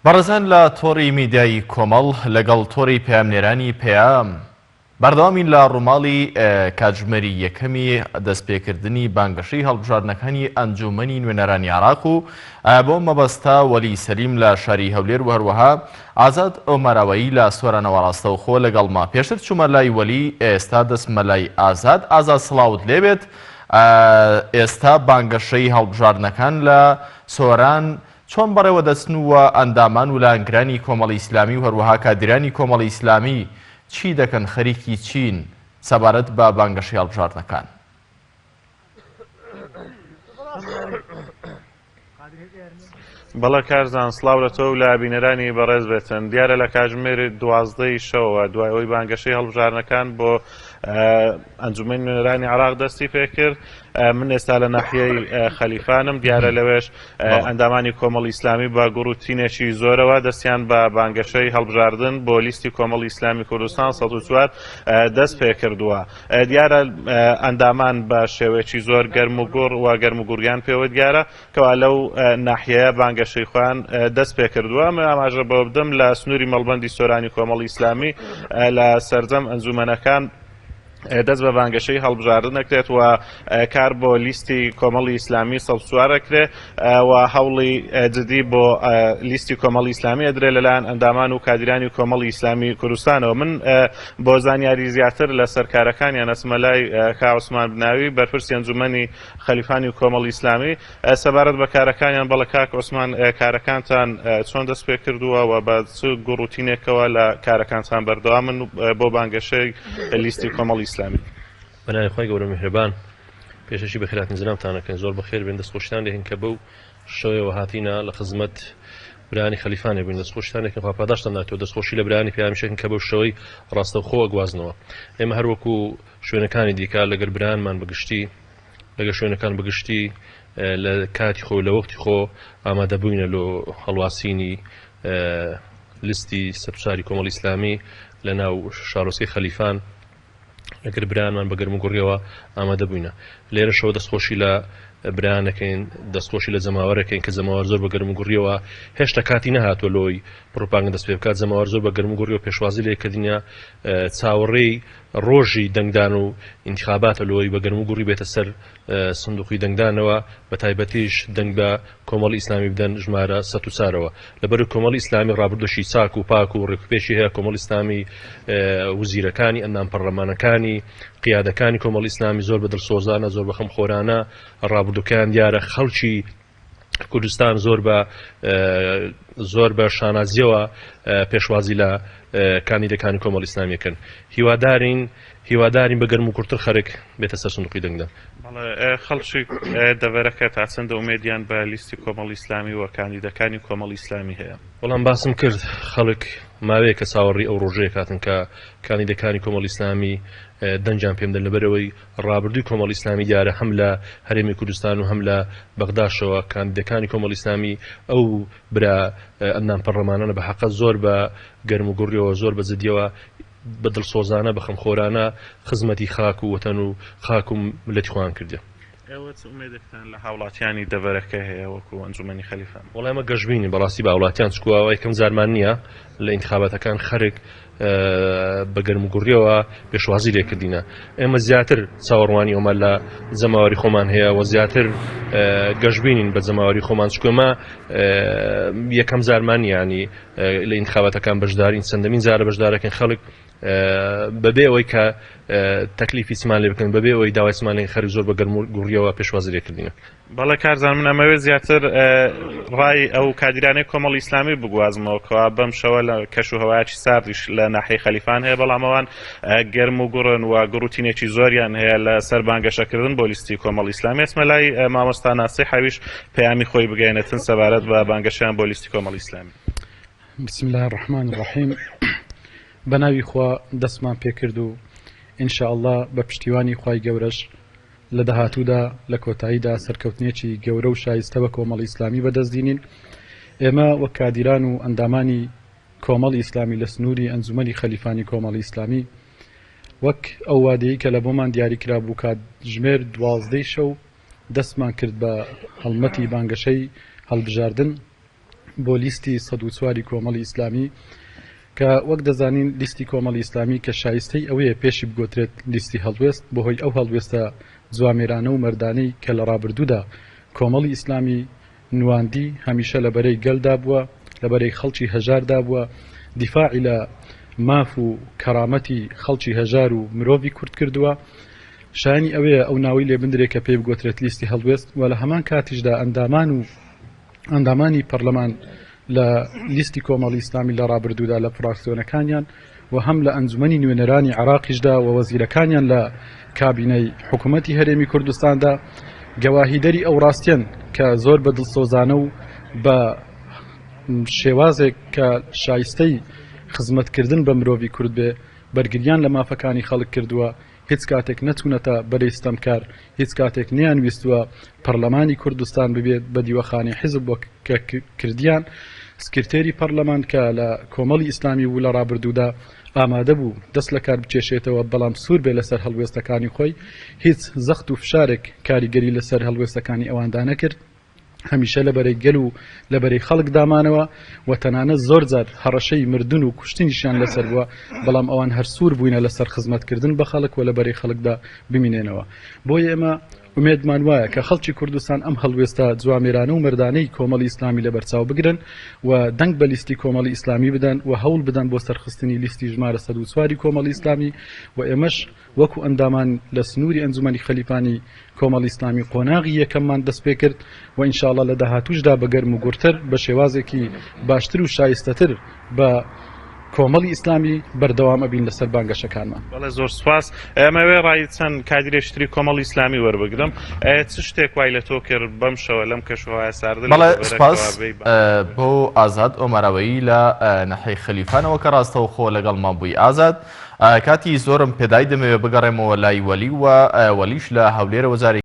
بەڕێزان لە تۆڕی میدیایی کۆمەڵ لەگەڵ تۆڕی پەیامنێرانی پێام بەردەوامی لە ڕووماڵی کاتژمێری یەکەمی دەستپێکردنی بانگەشەی هەڵبژاردنەکانی ئەنجومەنی نوێنەرانی عێراق و بۆ مەبەستا وەلی سەلیم لە شاری هەولێر و هەروەها ئازاد ئۆمەراوەیی لە سۆرانەوە ڕاستەوخۆ لەگەڵما پێشتر چوومە لای وەلی ئێستا دەستمە لای ئازاد سڵاوت لێبێت. ئێستا بانگەشەی هەڵبژاردنەکان لە سۆران چۆن بەڕێوە دەچنووە ئەندامان و لایەنگرانی کۆمەڵی ئیسلامی و هەروەها کادرانی کۆمەڵی ئیسلامی چی دەکەن خەریکی چین سەبارەت بە بانگەشەی هەڵبژاردنەکان؟ بەڵە کارزان سڵاو لە تۆ و لە بینەرانی بەڕێز بێتن. دیارە لە کاتژمێری 12ی شەوە دوای ئەوەی بانگەشەی هەڵبژاردنەکان بۆ ئەنجومەنی نوێنەرانی عێراق دەستی پێکرد. من ئێستا لە ناحیەی خەلیفانم، دیارە لەوێش ئەندامانی کۆمەڵی ئیسلامی بە گوڕوتینێکی زۆرەوە دەستیان بە بانگەشەی هەڵبژاردن بۆ لیستی کۆمەڵی ئیسلامی کوردستان 104 دەست پێ کردووە. دیارە ئەندامان بە شێوەیەکی زۆر گەرم و گوڕ و گەرم و گوڕیان پێوە دیارە کەوا لەو ناحیەیە بانگەشەی خۆیان دەست پێ کردووە. من ئاماژە بۆ بدەم لە سنووری مەڵبەندی سۆرانی کۆمەڵی ئیسلامی لە سەرجەم ئەنجومەنەکان دەست بە بانگەشەی هەڵبژاردن ئەکرێت و کار بۆ لیستی کۆمەڵی ئیسلامی سەڵسوار ئەکرێت و هەوڵی جدی بۆ لیستی کۆمەڵی ئیسلامی ئەدرێ لەلایەن ئەندامان و کادرانی کۆمەڵی ئیسلامی کوردستانەوە. من بۆ زانیاری زیاتر لە سەرکارەکانیان ئەچمە لای کا عوسمان بناوی بەرپرسی ئەنجومەنی خەلیفانی و کۆمەڵی ئیسلامی سەبارەت بە کارەکانیان. بەڵە کاک عوسمان، کارەکانتان چۆن دەست پێ کردووە و بە چ گوڕوتینێکەوە لە کارەکانتان بەردەوامن بۆ بانگەشەی لیستی کۆمەڵی ئیسلامی؟ بەناوی خۆی گەورە میهرەبان، پێشەشی بەخێرهاتن زنامتانەکەن، زۆر بەخێر بێن، دەستخۆشتان لێهن کە بەو شەوەیەوە هاتینە لە خزمەت برانی خەلیفانێ بووین، دەستخۆشتانێکن خواپاداشتان ناتەوە، دەستخۆشی لە برانی پێیامیشەکەن کە بەو شەوەی ڕاستەوخۆ گوازنەوە. ئێمە هەروەکو شوێنەکانی دیکە لەگەر برانمان بەگشتی لەگەر شوێنەکان بەگشتی لە کاتی خۆ لە وەختی خۆ ئامادە بووینە لۆ هەڵواسینی لیستی سەرپرساری کۆمەڵی ئیسلامی لە ناو شارۆچکەی خەلیفان لەگەر برانمان بە گەرم و گوڕیەوە ئامادە بووینە. لێرە شەوە دەستخۆشی لە برانەکەین، دەستخۆشی لە جەماوەرەکەین کە جەماوەر زۆر بە گەرم و گوڕیەوە هێشتا کاتی نەهاتوە لۆی پڕۆپاگەندا دەست پێ بکات. جەماوەر زۆر بە گەرم و گوڕیەوە پێشوازی لێ کردینە چاوەڕێی ڕۆژی دەنگدان و ئینتیخاباتە لۆی بە گەرم و گوڕی بێتە سەر سندوقی دەنگدانەوە، بە تایبەتیش دەنگ بە کۆمەڵی ئیسلامی بدەن ژمارە 104ەوە. لەبەر کۆمەڵی ئیسلامی ڕابردوشی چاک و پاک و ڕێکوپێشی هەیە. کۆمەڵی ئیسلامی وزیرەکانی، ئەندام پەرلەمانەکانی، قیادەکانی کۆمەڵی ئیسلامی زۆر بە دڵسۆزانە، زۆر بە خەمخۆرانە ڕابردووەکان دیارە. خەڵکی کوردستان زۆر بە شانازیەوە پێشوازی لە کاندیدەکانی کۆمەڵی ئیسلامیەکەن. هیوادارین بە گەرم و کورتتر خەرک بێتە سەر سندوقی دەنگدان. خەڵکی دەڤەرەکە تا چەندە ئومێدیان بە لیستی کۆمەڵی ئیسلامی و کاندیدەکانی کۆمەڵی ئیسلامی هەیە؟ وەڵام باسم کرد خەڵک ماوەیە کە چاوەڕی ئەو ڕۆژەیە کاتن کە کاندیدەکانی کۆمەڵی ئیسلامی دەنجان پێم دەن لەبەرەوەی ڕابردووی کۆمەڵی ئیسلامی دیارە هەم لە هەرێمی کوردستان و هەم لە بەغداشەوە کاندیدەکانی کۆمەڵی ئیسلامی ئەو برا ئەندام پەرلەمانانە بە حەقە زۆر بە گەرم و گوڕیەوە، زۆر بە جدیەوە، بە دڵسۆزانە، بە خەمخۆرانە خزمەتی خاک و وەتەن و خاک و ملەتی خۆیان کردێ. ئێوە چ ئومێدێکتان لە هاوڵاتیانی دەڤەرەکە هەیە وەکو ئەنجومەنی خەلیفان؟ وەڵای ئەمە گەشتبینی بەڕاستی بە هاوڵاتیان چکووە یەکەم زارمان نییە لە ئینتیخاباتەکان خەرک بە گەرم و گوڕیەوە پێشوازی لێکردینە. ئێمە زیاتر چاوەڕوانی ئەمە لە جەماوەری خۆمان هەیە و زیاتر گەشتبینین بە جەماوەری خۆمان، چکۆمە یەکەم زارمان ینی لە ئینتیخاباتەکان بەشدارین، چەندەمین جارە بەشدارەکەن خەڵک بەبێ ئەوەی کە تەکلیفی چمان لێ بکەن، بەبێ ئەوەی داوای چمانێن خەرک زۆر بە گەرم و گوڕیەوە پێشوازی لێکردینە. بەڵێ کارزان، من ئەمەوێت زیاتر ڕای ئەو کادرانەی کۆمەڵی ئیسلامی بگوازمەوە کەوا بەم شەوە لە کەش و هەوایەکی ساردیش لە ناحیەی خەلیفان هەیە، بەڵام ئەوان گەرم و گوڕن و گوڕوتینێکی زۆریان هەیە لە سەر بانگەشەکردن بۆ لیستی کۆمەڵی ئیسلامی. ئێسمە لای مامۆستا ناسی حەویش پەیامی خۆی بگەێنێتن سەبارەت بە بانگەشیان بۆ لیستی کۆمەڵی ئیسلامی. بسم الله الرحمن الرحیم. بەناوی خوا دەستمان پێکرد و ئینشاءالله بە پشتیوانی خوای گەورەش لە داهاتوودا لە کۆتاییدا سەرکەوتنێکی گەورە و شایستە بە کۆمەڵی ئیسلامی بەدەستدینین. ئێمە وەک کادیران و ئەندامانی کۆمەڵی ئیسلامی لە سنووری ئەنجومەنی خەلیفانی کۆمەڵی ئیسلامی وەک ئەو وادەیە کە لە بۆمان دیاریکرا بوو کاتژمێر 12ی شەو دەستمان کرد بە هەڵمەتی بانگەشەی هەڵبژاردن بۆ لیستی 104 کۆمەڵی ئیسلامی کە وەک دەزانین لیستی کۆمەڵی ئیسلامی کە شایستەی ئەوەیە پێشی بگۆترێت لیستی هەڵوێست بەهۆی ئەو هەڵوێستە جوامێرانە و مەردانەی کە لە ڕابردوودا کۆمەڵی ئیسلامی نواندی هەمیشە لەبەرەی گەلدا بووە لەبەرەی خەڵکی هەژاردا بووە دیفاعی لە ماف و کەرامەتی خەڵکی هەژار و مرۆڤی کورد کردووە شایانی ئەوەیە ئەو ناوی لێ بندرێت کە پێی بگۆترێت لیستی هەڵوێست و لە هەمان کاتیشدا ئەندامانی پەرلەمان لە لیستی کۆمەڵی ئیسلامی لە ڕابردوودا لە فراکسیۆنەکانیان و هەم لە ئەنجومەنی نوێنەرانی عراقیشدا و وەزیرەکانیان لە کابینەی حکوومەتی هەرێمی کوردستاندا گەواهیدەری ئەو ڕاستیان کە زۆر بە دڵسۆزانە و بە شێوازێک کە شایستەی خزمەتکردن بە مرۆڤی کورد بێ بەرگریان لە مافەکانی خەڵک کردووە هیچ کاتێک نەچوونەتە بەرەی ستەمکار هیچ کاتێک نیان ویستووە پەرلەمانی کوردستان ببێت بە دیوەخانەی حیزب بۆ کردیان سکرتێری پەرلەمان کە لە کۆمەڵی ئیسلامی بوو لە ڕابردوودا ئامادە بوو دەست لە کار بچێشێتەوە بەڵام سوور بێ لەسەر هەڵوێستەکانی خۆی هیچ زەخت و فشارێک کاریگەری لەسەر هەڵوێستەکانی ئەواندا نەکرد هەمیشە لەبەرەی گەل و لەبەرەی خەڵک دامانەوە و تەنانەت زۆر جار هەڕەشەی مردن و کوشتنیشیان لەسەر بووە بەڵام ئەوان هەر سوور بووینە لەسەر خزمەتکردن بە خەڵک و لەبەرەی خەڵکدا بمینێنەوە بۆیە ئێمە ومێدمان وایە کە خەڵکی کوردستان ئەم هەڵوێستە جوامێرانە و مەردانەی کۆمەڵی ئیسلامی لەبەرچاو بگرن و دەنگ بە لیستی کۆمەڵی ئیسلامی بدەن و هەوڵ بدەن بۆ سەرخستنی لیستی ژمارە 104 کۆمەڵی ئیسلامی و ئێمەش وەکو ئەندامان لە سنووری ئەنجومەنی خەلیفانی کۆمەڵی ئیسلامی قۆناغی یەکەممان دەست پێ کرد و ئینشاءڵڵا لە داهاتووشدا بەگەرم و گورتر بە شێوازێکی باشتر و شایستەتر بە کۆمەڵی ئیسلامی بەردەوام ئەبین لەسەر بانگەشەکانمان. بەڵێ زۆر سوپاس. ئەمەوێ ڕای چەند کادرێشتری کۆمەڵی ئیسلامی وەربگرم چ شتێک وای لە تۆ کرد بەم شەوە لەم کەشوهایە ساردە بەڵێ سپاس بۆ ئازاد ئۆمەرەوەیی لە نەحەی خەلیفانەوە کە ڕاستەو خۆ لەگەڵمان بووی ئازاد کاتی زۆرم پێدای دەمەوێت بگەڕێمەوە لای وەلی و وەلیش لە هەولێرە وەزارێکی